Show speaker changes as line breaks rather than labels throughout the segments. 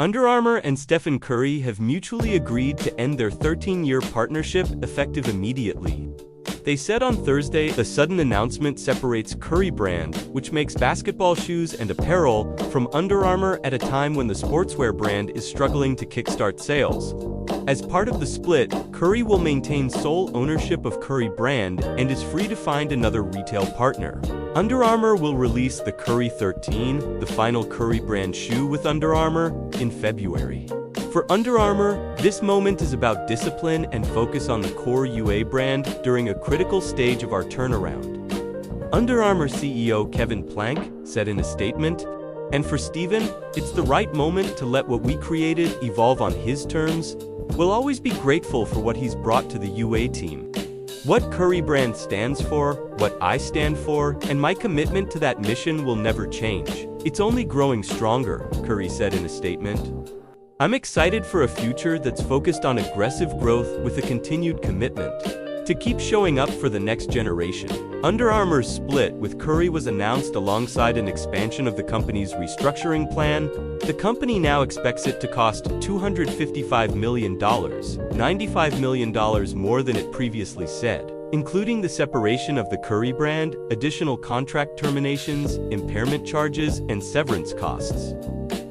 Under Armour and Stephen Curry have mutually agreed to end their 13-year partnership effective immediately. They said on Thursday the sudden announcement separates Curry brand, which makes basketball shoes and apparel, from Under Armour at a time when the sportswear brand is struggling to kickstart sales. As part of the split, Curry will maintain sole ownership of Curry brand and is free to find another retail partner. Under Armour will release the Curry 13, the final Curry brand shoe with Under Armour, in February. For Under Armour, this moment is about discipline and focus on the core UA brand during a critical stage of our turnaround. Under Armour CEO Kevin Plank said in a statement, "And for Stephen, it's the right moment to let what we created evolve on his terms. We'll always be grateful for what he's brought to the UA team. What Curry brand stands for, what I stand for, and my commitment to that mission will never change. It's only growing stronger," Curry said in a statement. "I'm excited for a future that's focused on aggressive growth with a continued commitment to keep showing up for the next generation." Under Armour's split with Curry was announced alongside an expansion of the company's restructuring plan. The company now expects it to cost $255 million, $95 million more than it previously said, including the separation of the Curry brand, additional contract terminations, impairment charges, and severance costs.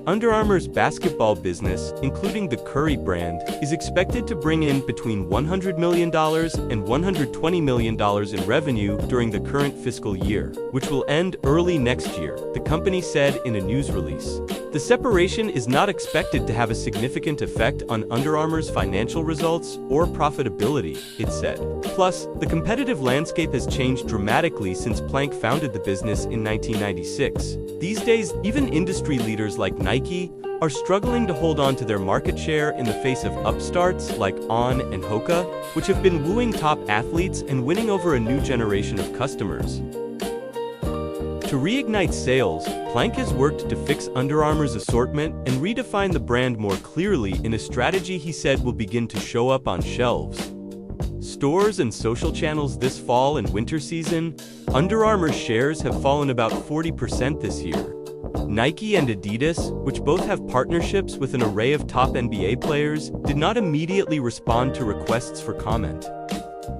Under Armour's basketball business, including the Curry brand, is expected to bring in between $100 million and $120 million in revenue during the current fiscal year, which will end early next year, the company said in a news release. The separation is not expected to have a significant effect on Under Armour's financial results or profitability, it said. Plus, the competitive landscape has changed dramatically since Plank founded the business in 1996. These days, even industry leaders like Nike are struggling to hold on to their market share in the face of upstarts like On and Hoka, which have been wooing top athletes and winning over a new generation of customers. To reignite sales, Plank has worked to fix Under Armour's assortment and redefine the brand more clearly in a strategy he said will begin to show up on shelves. Stores and social channels this fall and winter season, Under Armour shares have fallen about 40% this year. Nike and Adidas, which both have partnerships with an array of top NBA players, did not immediately respond to requests for comment.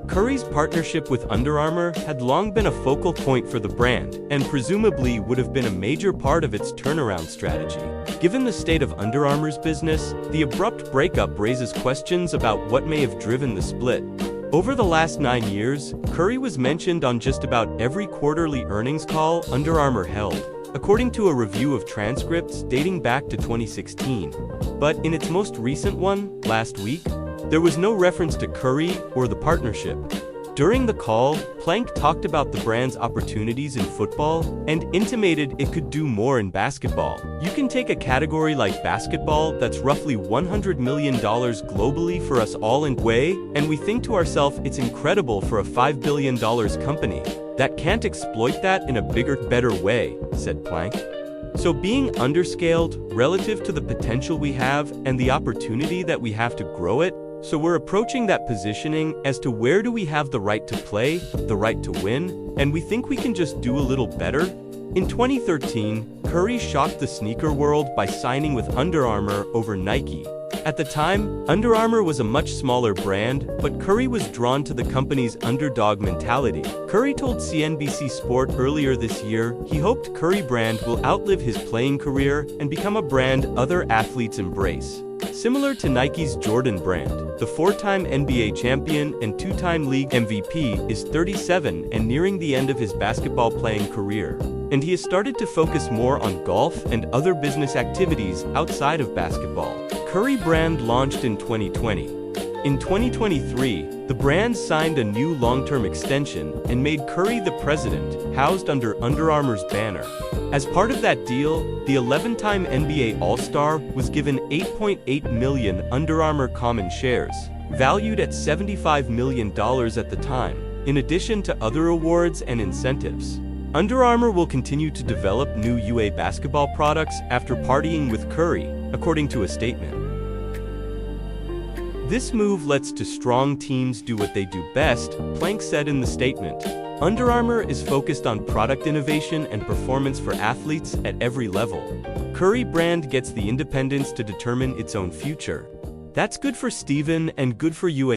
Curry's partnership with Under Armour had long been a focal point for the brand, and presumably would have been a major part of its turnaround strategy. Given the state of Under Armour's business, the abrupt breakup raises questions about what may have driven the split. Over the last 9 years, Curry was mentioned on just about every quarterly earnings call Under Armour held, according to a review of transcripts dating back to 2016. But in its most recent one, last week, there was no reference to Curry or the partnership. During the call, Plank talked about the brand's opportunities in football and intimated it could do more in basketball. "You can take a category like basketball that's roughly $100 million globally for us all in way, and we think to ourselves it's incredible for a $5 billion company that can't exploit that in a bigger, better way," said Plank. "So being underscaled relative to the potential we have and the opportunity that we have to grow it, so we're approaching that positioning as to where do we have the right to play, the right to win, and we think we can just do a little better." In 2013, Curry shocked the sneaker world by signing with Under Armour over Nike. At the time, Under Armour was a much smaller brand, but Curry was drawn to the company's underdog mentality. Curry told CNBC Sport earlier this year he hoped Curry brand will outlive his playing career and become a brand other athletes embrace. Similar to Nike's Jordan brand, the 4-time NBA champion and 2-time league MVP is 37 and nearing the end of his basketball playing career, and he has started to focus more on golf and other business activities outside of basketball. Curry brand launched in 2020. In 2023, the brand signed a new long-term extension and made Curry the president, housed under Under Armour's banner. As part of that deal, the 11-time NBA All-Star was given 8.8 million Under Armour common shares, valued at $75 million at the time, in addition to other awards and incentives. Under Armour will continue to develop new UA basketball products after partying with Curry, according to a statement. "This move lets to strong teams do what they do best," Plank said in the statement. Under Armour is focused on product innovation and performance for athletes at every level. Curry brand gets the independence to determine its own future. That's good for Steven and good for you.